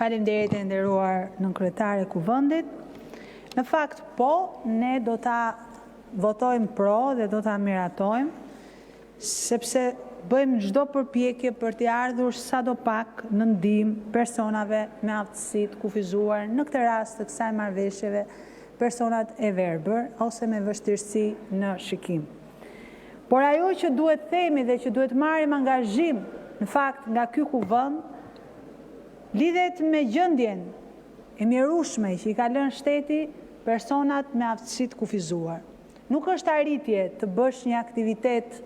Faleminderit e nderuar nënkryetare Kuvendit. Në fakt, po, ne do ta votojmë pro dhe do ta miratojmë, sepse bëjmë çdo përpjekje për t'i ardhur sadopak në ndihmë personave me aftësi të kufizuar, në këtë rast të kësaj marrëveshjeve, personat e verbër ose me vështirësi në shikim. Por ajo që duhet themi dhe që duhet marrim angazhim, në fakt, nga ky kuvend, lidhet me gjendjen e mjerueshme që i ka lënë shteti personat me aftësi të kufizuar. Nuk është arritje të bësh një aktivitet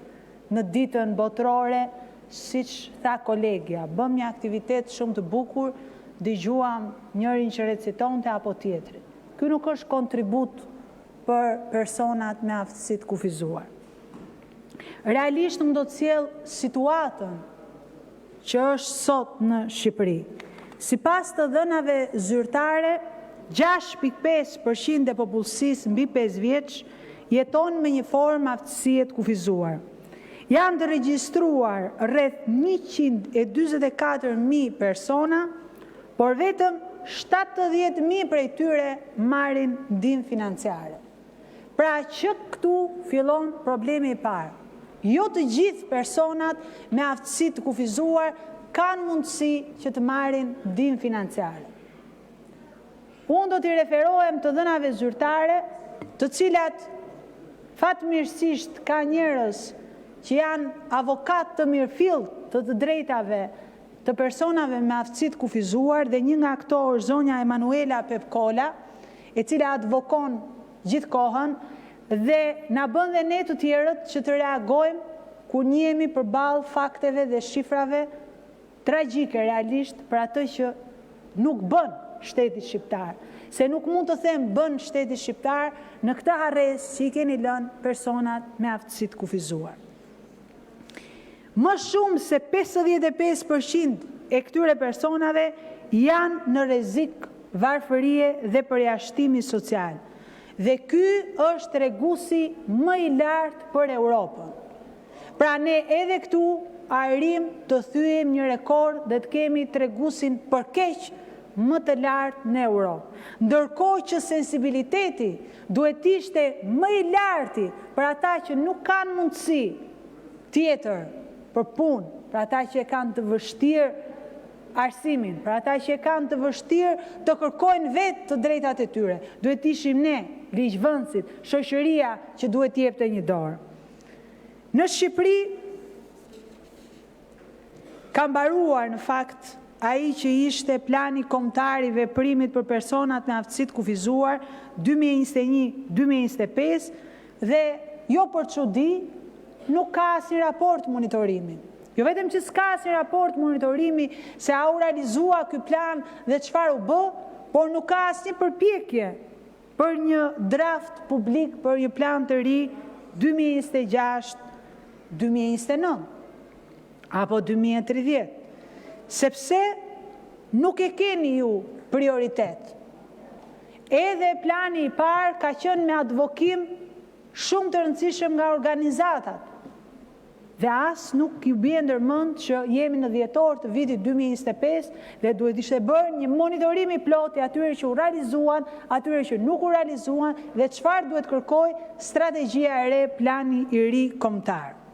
në ditën botërore, siç tha kolegja, bëm një aktivitet shumë të bukur, dëgjuam njërin që recitonte apo tjetrin. Ky nuk është kontribut për personat me aftësi të kufizuar. Realisht nuk do të sjell situatën që është sot në Shqipëri. Sipas të dhënave zyrtare, 6.5% e popullsisë mbi 5 vjeç jeton me një formë aftësie të kufizuar. Janë të regjistruar rreth 144.000 persona, por vetëm 70.000 prej tyre marrin ndihmë financiare. Pra që këtu fillon problemi i parë. Jo të gjithë personat me aftësi të kufizuar kanë mundësi që të marrin ndihmë financiare. Unë do t'i referohem të dhënave zyrtare, të cilat fatmirësisht ka njerëz që janë avokat të mirëfillt të drejtave të personave me aftësi të kufizuar, dhe një nga këto është zonja Emanuela Pepkola, e cila advokon gjithë kohën dhe na bën dhe ne të tjerët që të reagojmë kur njihemi përballë fakteve dhe shifrave tragjike realisht për atë që nuk bën shteti shqiptar. Se nuk mund të them bën shteti shqiptar në këtë harresë që i keni lënë personat me aftësi të kufizuar. Më shumë se 55% e këtyre personave janë në rrezik varfërie dhe përjashtimi social. Dhe ky është treguesi më i lartë për Europën. Pra ne edhe këtu arrim të thyem një rekord dhe të kemi treguesin përkeq më të lartë në Europë. Ndërkohë që sensibiliteti duhet ishte më i larti për ata që nuk kanë mundësi tjetër për punë, për ata që e kanë të vështirë arsimin, për ata që e kanë të vështirë të kërkojnë vetë të drejtat e tyre. Duhet ishim ne, ligjvënësit, shoqëria që duhet jepte një dorë. Në Shqipëri ka mbaruar në fakt ai që ishte plani kombëtar i veprimit për personat me aftësi të kufizuar 2021-2025 dhe jo për çudi nuk ka asnjë raport monitorimi. Jo vetëm që s'ka asnjë raport monitorimi se a u realizua ky plan dhe çfarë u bë, por nuk ka asnjë përpjekje për një draft publik për një plan të ri 2026-2029 apo 2030, sepse nuk e keni ju prioritet. Edhe plani i parë ka qenë me advokim shumë të rëndësishëm nga organizatat. Dhe as nuk ju bie ndërmend që jemi në dhjetor të vitit 2025 dhe duhet ishte bërë një monitorim i plotë atyre që u realizuan, atyre që nuk u realizuan dhe çfarë duhet kërkoj strategjia e re, plani i ri kombëtar.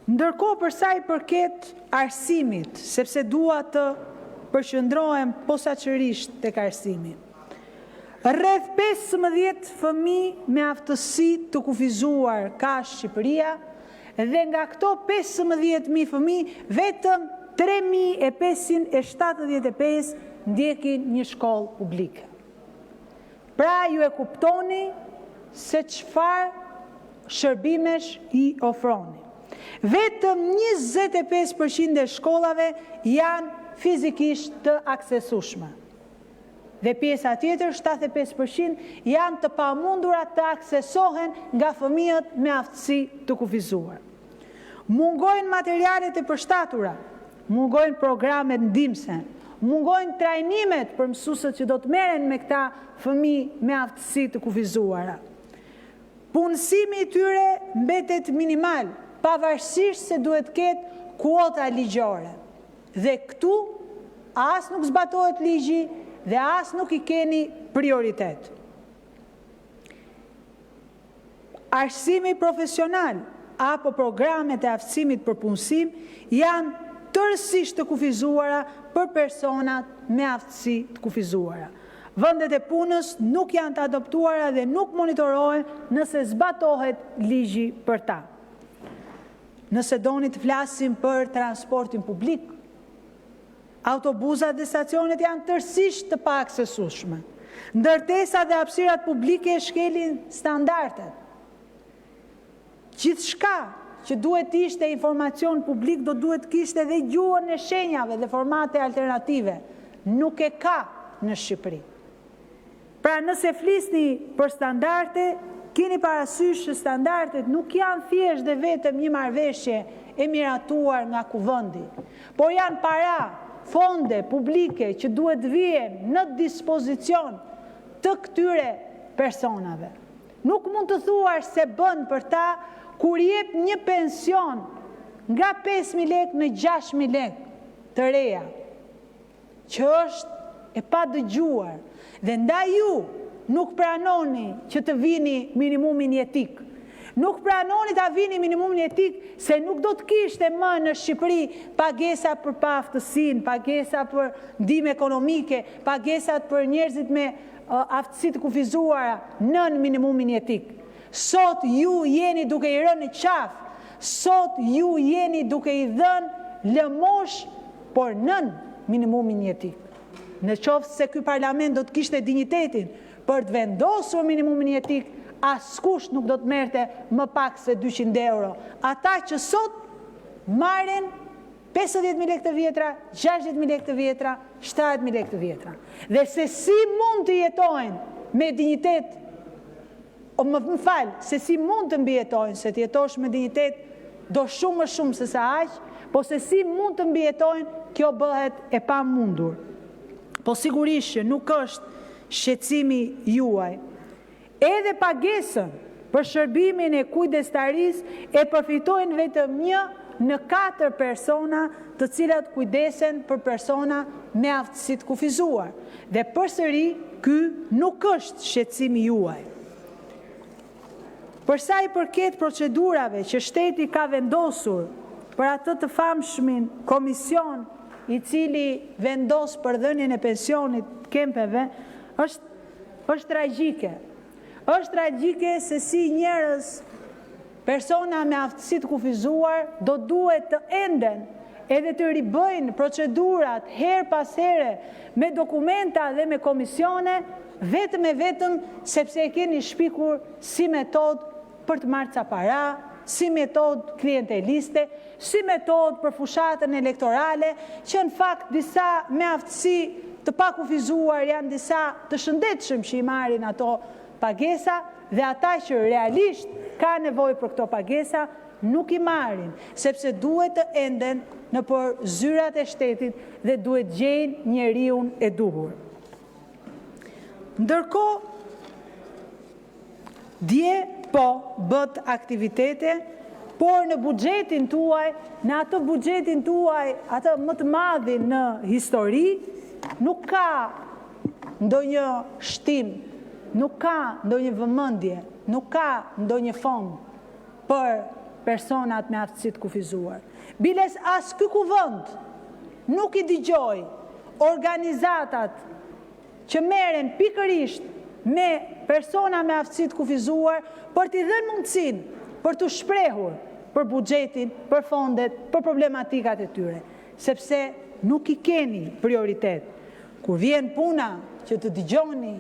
Ndërkohë për sa i përket arsimit, sepse dua të përqendrohem posaçërisht tek arsimi. Rreth 15 fëmijë me aftësi të kufizuar ka Shqipëria dhe nga këto 15.000 fëmijë vetëm 3.575 ndjekin një shkollë publike. Pra ju e kuptoni se çfarë shërbimesh i ofroni. Vetëm 25% e shkollave janë fizikisht të aksesueshme. Dhe pjesa tjetër, 75%, janë të pamundura të aksesohen nga fëmijët me aftësi të kufizuar. Mungojnë materialet e përshtatura, mungojnë programet ndihmëse, mungojnë trajnimet për mësuesët që do të merren me këta fëmijë me aftësi të kufizuara. Punësimi i tyre mbetet minimal, pavarësisht se duhet ketë kuota ligjore. Dhe këtu as nuk zbatohet ligji dhe as nuk i keni prioritet. Arsimi profesional apo programet e aftësimit për punësim janë tërësisht të kufizuara për personat me aftësi të kufizuara. Vendet e punës nuk janë të adoptuara dhe nuk monitorohen nëse zbatohet ligji për ta. Nëse doni të flasim për transportin publik, autobusat dhe stacionet janë tërësisht të paaksesueshme. Ndërtesat dhe hapësirat publike shkelin standardet. Gjithçka që duhet ishte informacion publik do duhet kishte dhe gjuhën e shenjave dhe formate alternative. Nuk e ka në Shqipëri. Pra nëse flisni për standarde, keni parasysh që standardet nuk janë thjesht dhe vetëm një marrëveshje e miratuar nga kuvendi, por janë para, fonde publike që duhet vjen në dispozicion të këtyre personave. Nuk mund të thuar se bën për ta kur jep një pension nga 5.000 lek në 6.000 lek të reja, që është e pa dëgjuar, dhe ndaj ju nuk pranoni që të vini minimumin jetik. Nuk pranoni të vini minimumin jetik se nuk do të kishte më në Shqipëri pagesa për paaftësinë, pagesa për ndihmë ekonomike, pagesat për njerëzit me aftësi të kufizuara nën minimumin jetik. Sot ju jeni duke i rënë në qafë, sot ju jeni duke i dhënë lëmosh, por nën minimumin jetik. Në qoftë se ky parlament do të kishte dinjitetin për të vendosur minimumin jetik, askush nuk do të merrte më pak se 200 euro. Ata që sot marrin 50.000 lekë të vjetra, 60.000 lekë të vjetra, 70.000 lekë të vjetra. Dhe se si mund të jetojnë me dinjitet, o më falë, se si mund të mbijetojnë, se të jetosh me dinjitet do shumë më shumë se sa aq, po se si mund të mbijetojnë, kjo bëhet e pa mundur. Po sigurisht që nuk është shqetësimi juaj. Edhe pagesën për shërbimin e kujdestarisë e përfitojnë vetëm 1 në 4 persona të cilat kujdesen për persona me aftësi të kufizuar. Dhe përsëri, ky nuk është shqetësimi juaj. Për sa i përket procedurave që shteti ka vendosur për atë të famshmin komision i cili vendos për dhënien e pensionit kempeve, është tragjike. Është tragjike se si njerëz, persona me aftësi të kufizuar, do duhet të enden edhe të ribëjnë procedurat her pas here me dokumenta dhe me komisione, vetëm e vetëm sepse e keni shpikur si metodë për të marrë ca para, si metodë klienteliste, si metodë për fushatën elektorale, që në fakt disa me aftësi të pakufizuar janë disa të shëndetshëm që i marrin ato pagesa dhe ata që realisht ka nevojë për këto pagesa nuk i marrin, sepse duhet të enden në për zyrat e shtetit dhe duhet gjejnë njeriun e duhur. Ndërkohë, dje po bët aktivitete, por në buxhetin tuaj, në atë buxhetin tuaj, atë më të madhin në histori, nuk ka ndonjë shtim, nuk ka ndonjë vëmendje, nuk ka ndonjë fond për personat me aftësi të kufizuar. Biles as ky kuvend nuk i dëgjoj organizatat që merren pikërisht me persona me aftësi të kufizuar për t'i dhënë mundësinë për të shprehur për buxhetin, për fondet, për problematikat e tyre, sepse nuk i keni prioritet. Kur vjen puna që të dëgjoni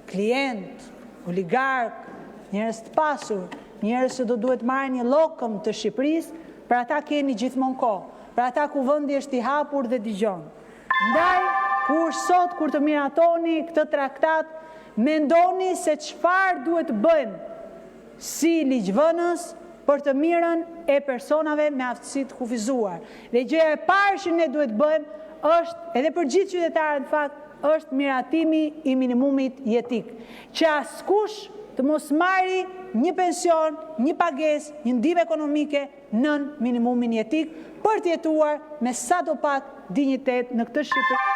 klient, oligark, njerëz të pasur, njerëz që do duhet marrë një llokëm të Shqipërisë, për ata keni gjithmonë kohë, për ata kuvendi është i hapur dhe dëgjon. Ndaj, kur të miratoni këtë traktat, mendoni se çfarë duhet të bëjmë si ligjvënës për të mirën e personave me aftësi të kufizuar. Dhe gjëja e parë që ne duhet bëjmë është, edhe për gjithë qytetarët në fakt, është miratimi i minimumit jetik, që askush të mos marri një pension, një pagesë, një ndihmë ekonomike nën minimumin jetik për të jetuar me sadopak dinjitet në këtë Shqipëri.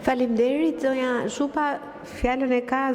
Faleminderit, zonja Zhupa, fjalën e ka